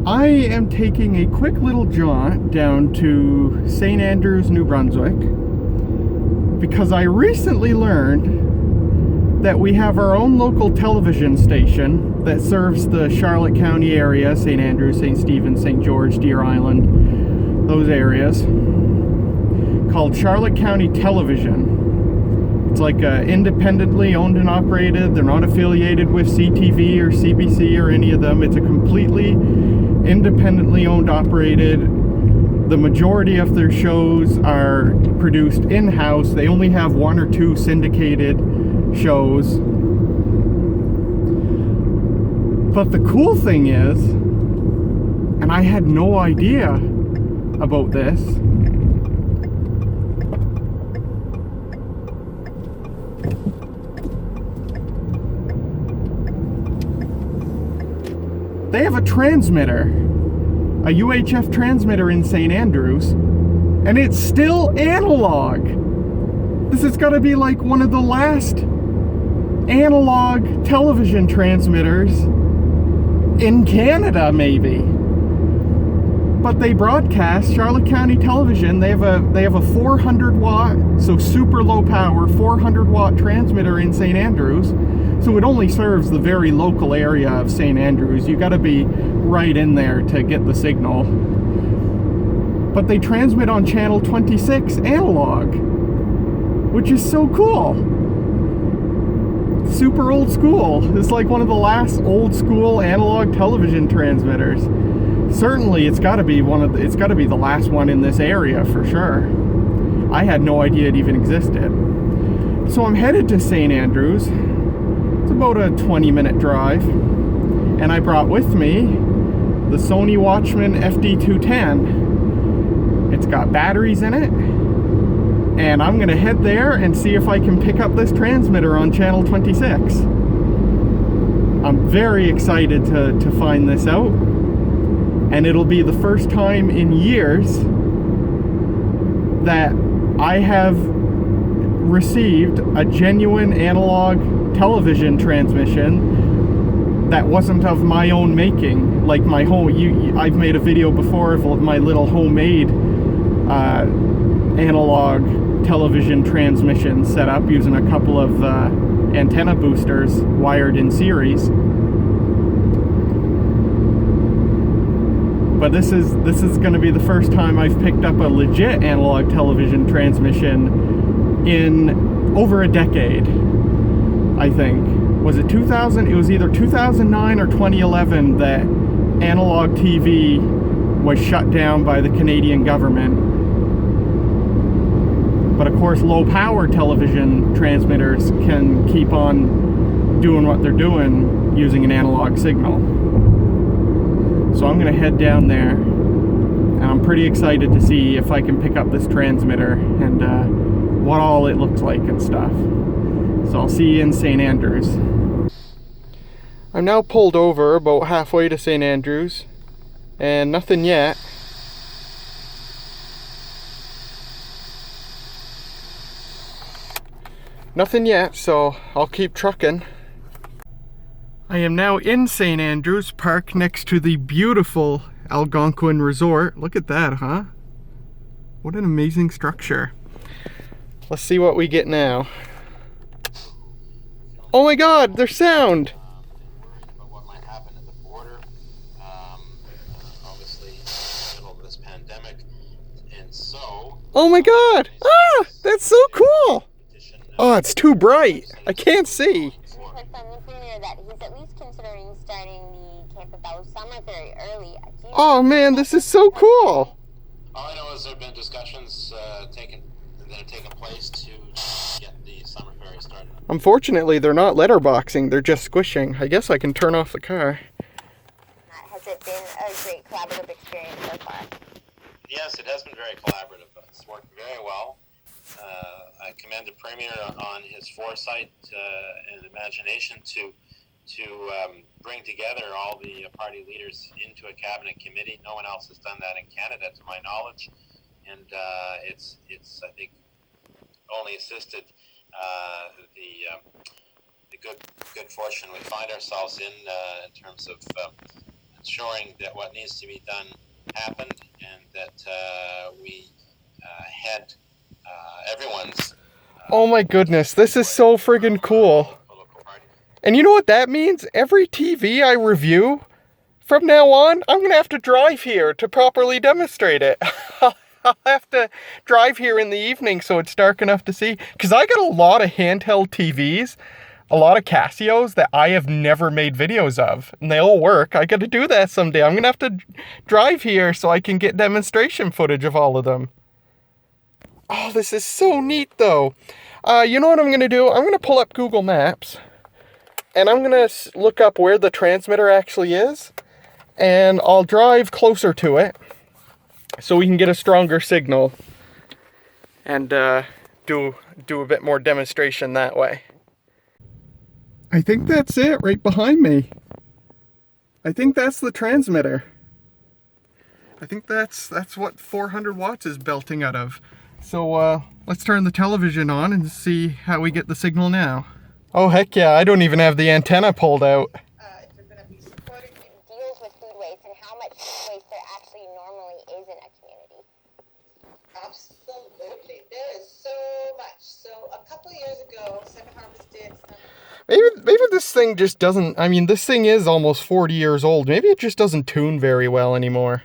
I am taking a quick little jaunt down to St. Andrews, New Brunswick, because I recently learned that we have our own local television station that serves the Charlotte County area, St. Andrews, St. Stephen, St. George, Deer Island, those areas, called Charlotte County Television. It's like independently owned and operated. They're not affiliated with CTV or CBC or any of them. It's a completely independently owned, operated. The majority of their shows are produced in-house. They only have one or two syndicated shows. But the cool thing is, and I had no idea about this, they have a transmitter, a UHF transmitter in St. Andrews, and it's still analog. This has got to be like one of the last analog television transmitters in Canada, maybe. But they broadcast Charlotte County Television. They have a 400 watt, so super low power, 400 watt transmitter in St. Andrews. So it only serves the very local area of St. Andrews. You got to be right in there to get the signal. But they transmit on channel 26 analog, which is so cool. Super old school. It's like one of the last old school analog television transmitters. Certainly, it's got to be the last one in this area for sure. I had no idea it even existed. So I'm headed to St. Andrews. It's about a 20-minute drive, and I brought with me the Sony Watchman FD210. It's got batteries in it, and I'm gonna head there and see if I can pick up this transmitter on channel 26. I'm very excited to find this out, and it'll be the first time in years that I have received a genuine analog television transmission that wasn't of my own making. Like my home, I've made a video before of my little homemade analog television transmission set up using a couple of antenna boosters wired in series. But this is going to be the first time I've picked up a legit analog television transmission in over a decade, I think. Was it 2000? It was either 2009 or 2011 that analog TV was shut down by the Canadian government. But of course, low power television transmitters can keep on doing what they're doing using an analog signal. So I'm going to head down there, and I'm pretty excited to see if I can pick up this transmitter and what all it looks like and stuff. So I'll see you in St. Andrews. I'm now pulled over about halfway to St. Andrews, and nothing yet. Nothing yet, so I'll keep trucking. I am now in St. Andrews, parked next to the beautiful Algonquin Resort. Look at that, huh? What an amazing structure. Let's see what we get now. Oh my god, there's sound! About what might happen at the border, obviously in the middle of this pandemic, and so... Oh my god! Ah! That's so cool! Oh, it's too bright. I can't see. Heard from the premier that he's at least considering starting the Camp of Bellows summer very early. Oh man, this is so cool! All I know is there have been discussions that have taken place to get the summer ferry started. Unfortunately, they're not letterboxing, they're just squishing. I guess I can turn off the car. Has it been a great collaborative experience so far? Yes, it has been very collaborative. It's worked very well. I commend the Premier on his foresight and imagination to bring together all the party leaders into a cabinet committee. No one else has done that in Canada, to my knowledge, and it's I think only assisted the good fortune we find ourselves in terms of ensuring that what needs to be done happened, and that we had everyone's. Oh my goodness, this is so friggin' cool. And you know what that means? Every TV I review, from now on, I'm going to have to drive here to properly demonstrate it. I'll have to drive here in the evening so it's dark enough to see. Because I got a lot of handheld TVs, a lot of Casios that I have never made videos of. And they all work. I got to do that someday. I'm going to have to drive here so I can get demonstration footage of all of them. Oh, this is so neat though. You know what I'm going to do? I'm going to pull up Google Maps. And I'm going to look up where the transmitter actually is. And I'll drive closer to it so we can get a stronger signal and do a bit more demonstration that way. I think that's it right behind me. I think that's the transmitter. I think that's what 400 watts is belting out of. So let's turn the television on and see how we get the signal now. Oh heck yeah, I don't even have the antenna pulled out. Deals with food waste and how much food waste there actually normally is in a community. Absolutely. There is so much. So a couple of years ago, Second Harvest did some... Maybe this thing just doesn't, I mean, this thing is almost 40 years old. Maybe it just doesn't tune very well anymore.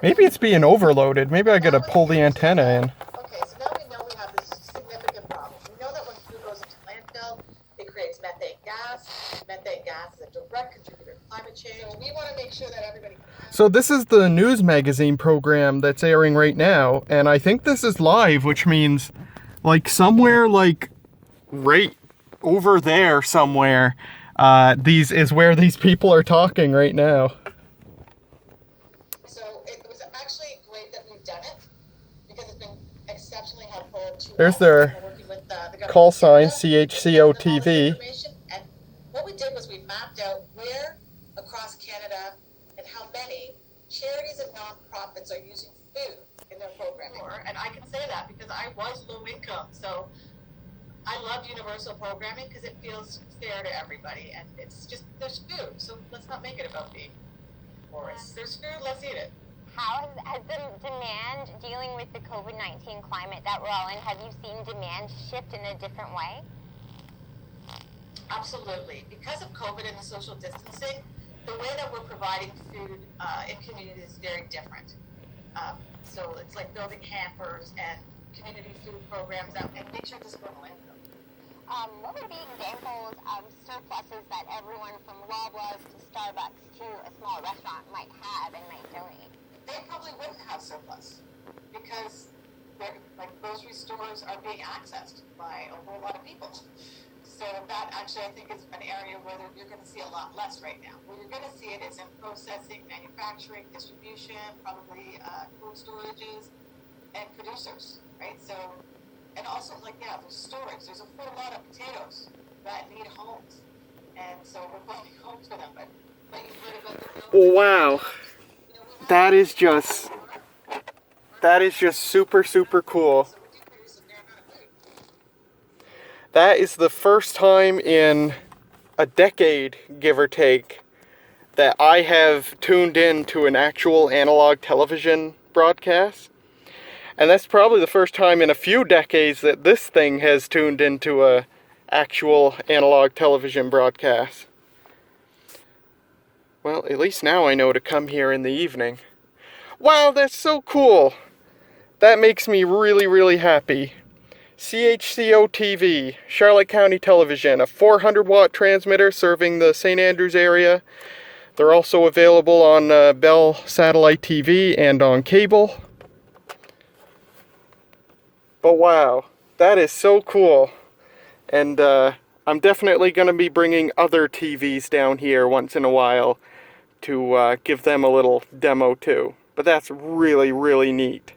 Maybe it's being overloaded. Maybe I gotta pull the antenna in. Okay, so now we know we have this significant problem. We know that when food goes into landfill, it creates methane gas. Methane gas is a direct contributor to climate change. So we want to make sure that everybody... So this is the news magazine program that's airing right now, and I think this is live, which means like somewhere like right over there somewhere, these is where these people are talking right now. So it was actually great that we've done it because it's been exceptionally helpful to There's us. their We're working with the call sign, government. CHCO-TV. And what we did was we mapped out where across Canada and how many charities and nonprofits are using food in their programming. And I can say that because I was low income, so I love universal programming because it feels fair to everybody, and it's just, there's food, so let's not make it about being poor. There's food, let's eat it. How has the demand dealing with the COVID-19 climate that we're all in, have you seen demand shift in a different way? Absolutely. Because of COVID and the social distancing, the way that we're providing food in communities is very different. So it's like building hampers and community food programs out and make sure to go to landfill. What would be examples of surpluses that everyone from Loblaws to Starbucks to a small restaurant might have and might donate? They probably wouldn't have surplus because like grocery stores are being accessed by a whole lot of people. So that actually I think is an area where you're going to see a lot less right now. Where you're going to see it is in processing, manufacturing, distribution, probably cold storages, and producers, right? So, and also like, yeah, there's storage. There's a whole lot of potatoes that need homes. And so we're finding homes for them. But you've heard about the... Wow. That is just super, super cool. That is the first time in a decade, give or take, that I have tuned in to an actual analog television broadcast. And that's probably the first time in a few decades that this thing has tuned into a actual analog television broadcast. Well, at least now I know to come here in the evening. Wow, that's so cool! That makes me really, really happy. CHCO-TV, Charlotte County Television, a 400-watt transmitter serving the St. Andrews area. They're also available on Bell Satellite TV and on cable. But wow, that is so cool. And I'm definitely going to be bringing other TVs down here once in a while to give them a little demo too. But that's really, really neat.